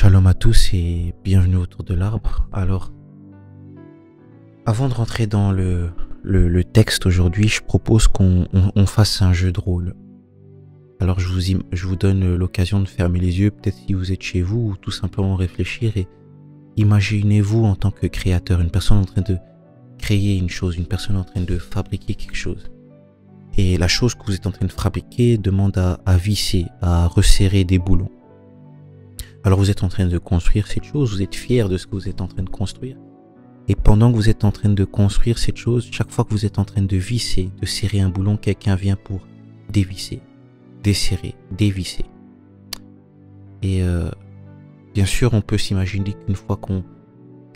Shalom à tous et bienvenue autour de l'arbre. Alors, avant de rentrer dans le texte aujourd'hui, je propose qu'on fasse un jeu de rôle. Alors, je vous donne l'occasion de fermer les yeux, peut-être si vous êtes chez vous, ou tout simplement réfléchir et imaginez-vous en tant que créateur, une personne en train de créer une chose, une personne en train de fabriquer quelque chose. Et la chose que vous êtes en train de fabriquer demande à visser, à resserrer des boulons. Alors vous êtes en train de construire cette chose, vous êtes fier de ce que vous êtes en train de construire. Et pendant que vous êtes en train de construire cette chose, chaque fois que vous êtes en train de visser, de serrer un boulon, quelqu'un vient pour dévisser, desserrer, dévisser. Et bien sûr, on peut s'imaginer qu'une fois que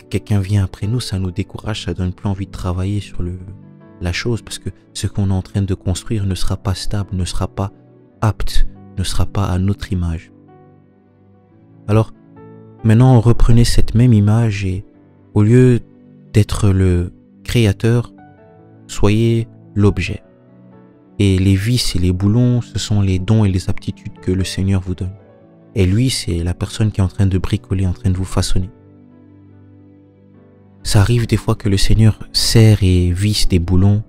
quelqu'un vient après nous, ça nous décourage, ça donne plus envie de travailler sur la chose, parce que ce qu'on est en train de construire ne sera pas stable, ne sera pas apte, ne sera pas à notre image. Alors, maintenant, reprenez cette même image et au lieu d'être le créateur, soyez l'objet. Et les vis et les boulons, ce sont les dons et les aptitudes que le Seigneur vous donne. Et lui, c'est la personne qui est en train de bricoler, en train de vous façonner. Ça arrive des fois que le Seigneur serre et visse des boulons,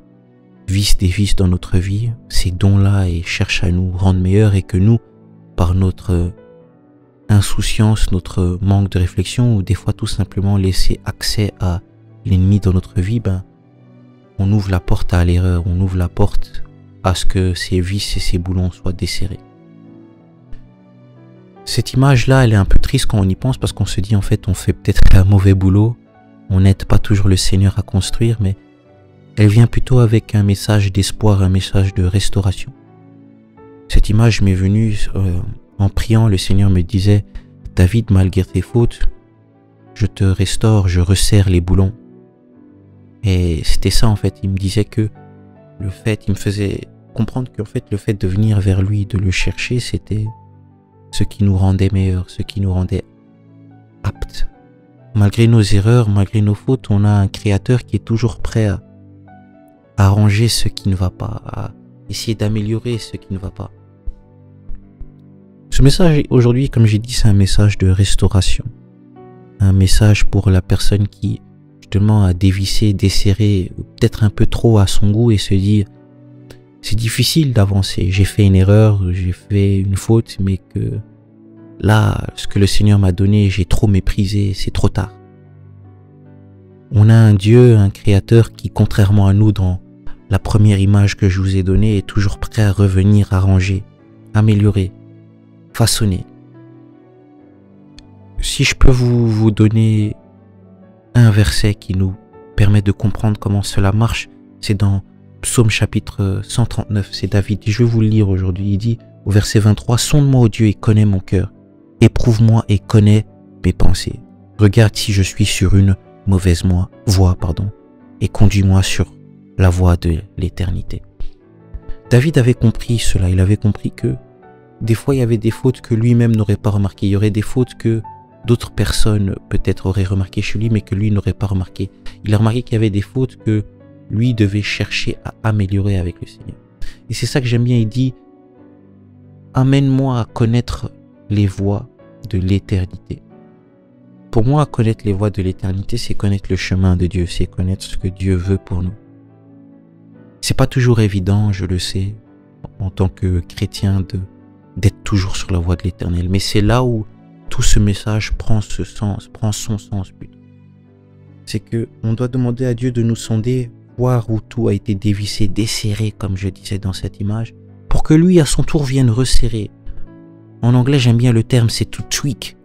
visse des vis dans notre vie, ces dons-là, et cherche à nous rendre meilleurs, et que nous, par notre insouciance, notre manque de réflexion, ou des fois tout simplement laisser accès à l'ennemi dans notre vie, on ouvre la porte à l'erreur, on ouvre la porte à ce que ces vis et ces boulons soient desserrés. Cette image-là, elle est un peu triste quand on y pense, parce qu'on se dit en fait on fait peut-être un mauvais boulot, on n'aide pas toujours le Seigneur à construire, mais elle vient plutôt avec un message d'espoir, un message de restauration. Cette image m'est venue en priant, le Seigneur me disait « David, malgré tes fautes, je te restaure, je resserre les boulons. » Et c'était ça en fait, il me disait que il me faisait comprendre qu'en fait le fait de venir vers lui, de le chercher, c'était ce qui nous rendait meilleurs, ce qui nous rendait aptes. Malgré nos erreurs, malgré nos fautes, on a un créateur qui est toujours prêt à arranger ce qui ne va pas, à essayer d'améliorer ce qui ne va pas. Ce message aujourd'hui, comme j'ai dit, c'est un message de restauration. Un message pour la personne qui, justement, a dévissé, desserré, peut-être un peu trop à son goût et se dit « C'est difficile d'avancer, j'ai fait une erreur, j'ai fait une faute, mais que là, ce que le Seigneur m'a donné, j'ai trop méprisé, c'est trop tard. » On a un Dieu, un Créateur qui, contrairement à nous dans la première image que je vous ai donnée, est toujours prêt à revenir, arranger, améliorer, façonner. Si je peux vous donner un verset qui nous permet de comprendre comment cela marche, c'est dans Psaume chapitre 139, c'est David. Je vais vous le lire aujourd'hui. Il dit au verset 23, « Sonde-moi, ô Dieu, et connais mon cœur. Éprouve-moi et connais mes pensées. Regarde si je suis sur une mauvaise voie, et conduis-moi sur la voie de l'éternité. » David avait compris cela. Il avait compris que des fois, il y avait des fautes que lui-même n'aurait pas remarquées. Il y aurait des fautes que d'autres personnes peut-être auraient remarquées chez lui, mais que lui n'aurait pas remarquées. Il a remarqué qu'il y avait des fautes que lui devait chercher à améliorer avec le Seigneur. Et c'est ça que j'aime bien. Il dit « Amène-moi à connaître les voies de l'éternité. » Pour moi, connaître les voies de l'éternité, c'est connaître le chemin de Dieu, c'est connaître ce que Dieu veut pour nous. C'est pas toujours évident, je le sais, en tant que chrétien, d'être toujours sur la voie de l'éternel. Mais c'est là où tout ce message prend son sens plutôt. C'est que on doit demander à Dieu de nous sonder, voir où tout a été dévissé, desserré, comme je disais dans cette image, pour que lui, à son tour, vienne resserrer. En anglais, j'aime bien le terme, c'est to tweak.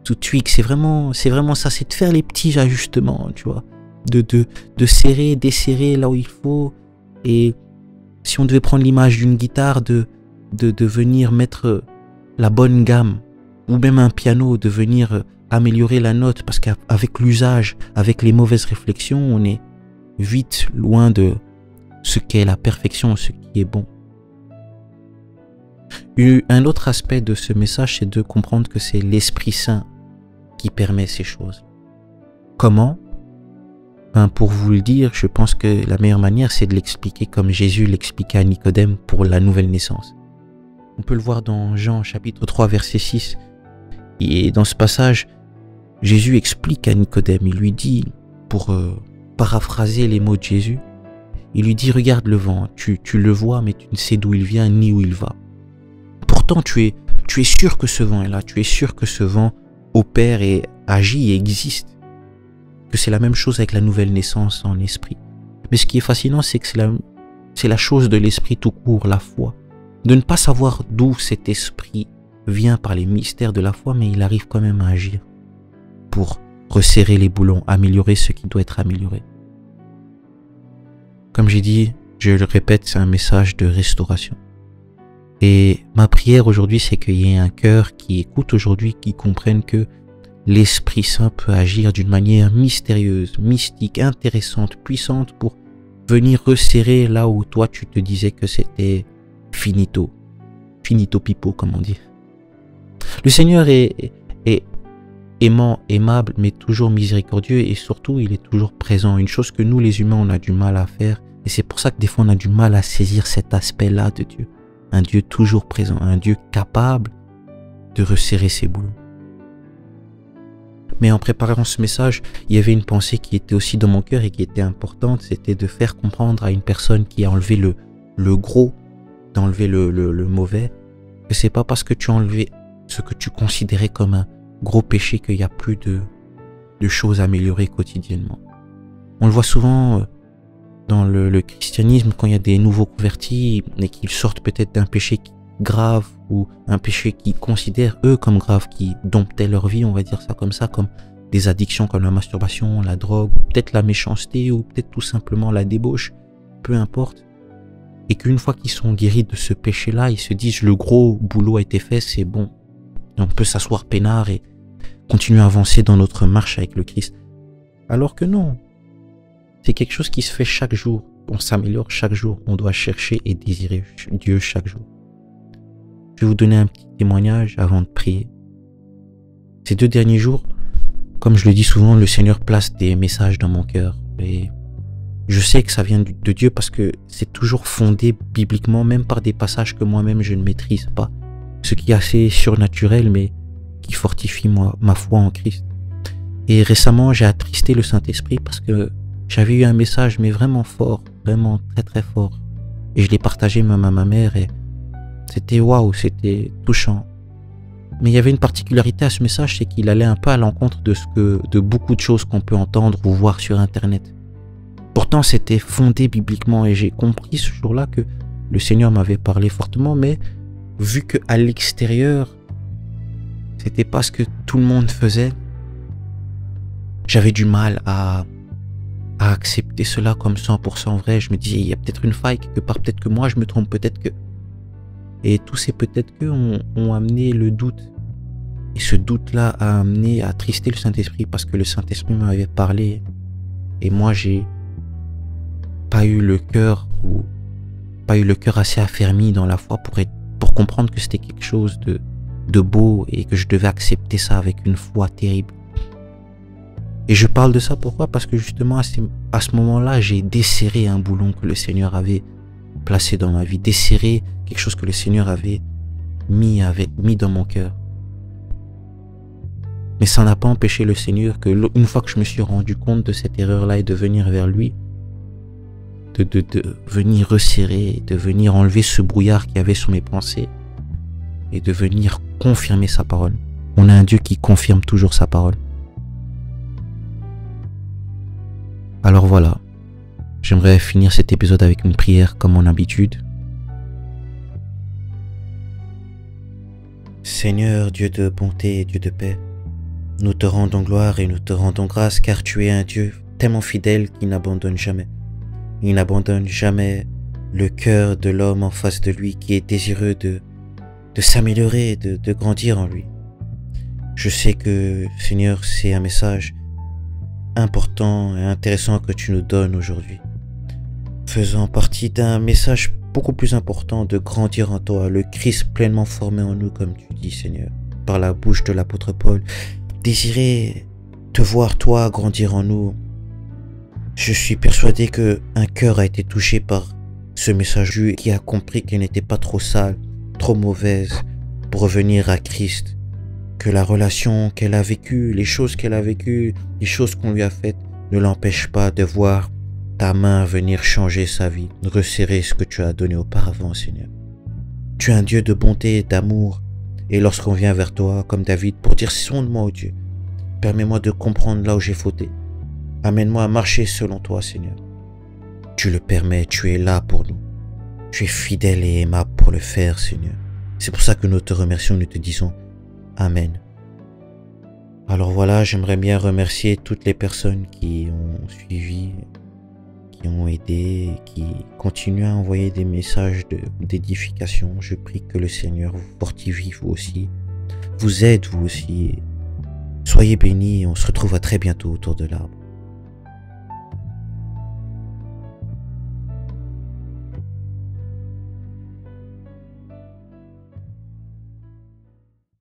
To tweak, c'est vraiment ça, c'est de faire les petits ajustements, tu vois, de serrer, desserrer là où il faut. Et si on devait prendre l'image d'une guitare, de venir mettre la bonne gamme, ou même un piano, de venir améliorer la note, parce qu'avec l'usage, avec les mauvaises réflexions, on est vite loin de ce qu'est la perfection, ce qui est bon. Un autre aspect de ce message, c'est de comprendre que c'est l'Esprit Saint qui permet ces choses. Comment? Pour vous le dire, je pense que la meilleure manière, c'est de l'expliquer comme Jésus l'expliquait à Nicodème pour la nouvelle naissance. On peut le voir dans Jean chapitre 3 verset 6. Et dans ce passage, Jésus explique à Nicodème, il lui dit, pour paraphraser les mots de Jésus, il lui dit, regarde le vent, tu le vois, mais tu ne sais d'où il vient ni où il va. Pourtant, tu es sûr que ce vent est là, tu es sûr que ce vent opère et agit et existe, que c'est la même chose avec la nouvelle naissance en esprit. Mais ce qui est fascinant, c'est que c'est la chose de l'esprit tout court, la foi. De ne pas savoir d'où cet esprit vient par les mystères de la foi, mais il arrive quand même à agir pour resserrer les boulons, améliorer ce qui doit être amélioré. Comme j'ai dit, je le répète, c'est un message de restauration. Et ma prière aujourd'hui, c'est qu'il y ait un cœur qui écoute aujourd'hui, qui comprenne que l'Esprit Saint peut agir d'une manière mystérieuse, mystique, intéressante, puissante pour venir resserrer là où toi tu te disais que c'était finito. Finito pipo, comme on dit. Le Seigneur est aimant, aimable, mais toujours miséricordieux et surtout il est toujours présent. Une chose que nous les humains on a du mal à faire et c'est pour ça que des fois on a du mal à saisir cet aspect-là de Dieu. Un Dieu toujours présent, un Dieu capable de resserrer ses boulons. Mais en préparant ce message, il y avait une pensée qui était aussi dans mon cœur et qui était importante, c'était de faire comprendre à une personne qui a enlevé le gros, d'enlever le mauvais, que c'est pas parce que tu as enlevé ce que tu considérais comme un gros péché qu'il n'y a plus de choses à améliorer quotidiennement. On le voit souvent dans le christianisme quand il y a des nouveaux convertis et qu'ils sortent peut-être d'un péché grave ou un péché qu'ils considèrent eux comme grave, qui domptait leur vie, on va dire ça, comme des addictions comme la masturbation, la drogue, peut-être la méchanceté ou peut-être tout simplement la débauche, peu importe. Et qu'une fois qu'ils sont guéris de ce péché-là, ils se disent le gros boulot a été fait, c'est bon. On peut s'asseoir peinard et continuer à avancer dans notre marche avec le Christ. Alors que non. C'est quelque chose qui se fait chaque jour. On s'améliore chaque jour. On doit chercher et désirer Dieu chaque jour. Je vais vous donner un petit témoignage avant de prier. Ces 2 derniers jours, comme je le dis souvent, le Seigneur place des messages dans mon cœur. Et je sais que ça vient de Dieu parce que c'est toujours fondé bibliquement, même par des passages que moi-même je ne maîtrise pas. Ce qui est assez surnaturel, mais qui fortifie ma foi en Christ. Et récemment, j'ai attristé le Saint-Esprit parce que j'avais eu un message, mais vraiment fort, vraiment très très fort. Et je l'ai partagé même à ma mère et c'était waouh, c'était touchant. Mais il y avait une particularité à ce message, c'est qu'il allait un peu à l'encontre de beaucoup de choses qu'on peut entendre ou voir sur Internet. Pourtant, c'était fondé bibliquement et j'ai compris ce jour-là que le Seigneur m'avait parlé fortement, mais vu qu'à l'extérieur, c'était pas ce que tout le monde faisait, j'avais du mal à accepter cela comme 100% vrai. Je me disais, il y a peut-être une faille quelque part, peut-être que moi je me trompe, peut-être que... Et tous ces peut-être que ont amené le doute. Et ce doute-là a amené à attrister le Saint-Esprit parce que le Saint-Esprit m'avait parlé. Et moi, j'ai pas eu le cœur assez affermi dans la foi pour comprendre que c'était quelque chose de beau et que je devais accepter ça avec une foi terrible. Et je parle de ça pourquoi? Parce que justement à ce moment-là, j'ai desserré un boulon que le Seigneur avait placé dans ma vie, desserré quelque chose que le Seigneur avait mis dans mon cœur. Mais ça n'a pas empêché le Seigneur que une fois que je me suis rendu compte de cette erreur-là et de venir vers lui, de venir resserrer, de venir enlever ce brouillard qu'il y avait sur mes pensées et de venir confirmer sa parole. On a un Dieu qui confirme toujours sa parole. Alors voilà, j'aimerais finir cet épisode avec une prière comme mon habitude. Seigneur, Dieu de bonté et Dieu de paix, nous te rendons gloire et nous te rendons grâce car tu es un Dieu tellement fidèle qui n'abandonne jamais. Il n'abandonne jamais le cœur de l'homme en face de lui qui est désireux de s'améliorer, de grandir en lui. Je sais que, Seigneur, c'est un message important et intéressant que tu nous donnes aujourd'hui, faisant partie d'un message beaucoup plus important de grandir en toi, le Christ pleinement formé en nous, comme tu dis, Seigneur, par la bouche de l'apôtre Paul. Désirer te voir, toi, grandir en nous. Je suis persuadé qu'un cœur a été touché par ce message qui a compris qu'elle n'était pas trop sale, trop mauvaise pour revenir à Christ, que la relation qu'elle a vécue, les choses qu'elle a vécues, les choses qu'on lui a faites, ne l'empêchent pas de voir ta main venir changer sa vie, resserrer ce que tu as donné auparavant, Seigneur. Tu es un Dieu de bonté et d'amour, et lorsqu'on vient vers toi, comme David, pour dire sonde-moi, oh Dieu, permets-moi de comprendre là où j'ai fauté. Amène-moi à marcher selon toi, Seigneur. Tu le permets, tu es là pour nous. Tu es fidèle et aimable pour le faire, Seigneur. C'est pour ça que nous te remercions, nous te disons Amen. Alors voilà, j'aimerais bien remercier toutes les personnes qui ont suivi, qui ont aidé, qui continuent à envoyer des messages d'édification. Je prie que le Seigneur vous fortifie vous aussi, vous aide vous aussi. Soyez bénis et on se retrouve à très bientôt autour de l'arbre.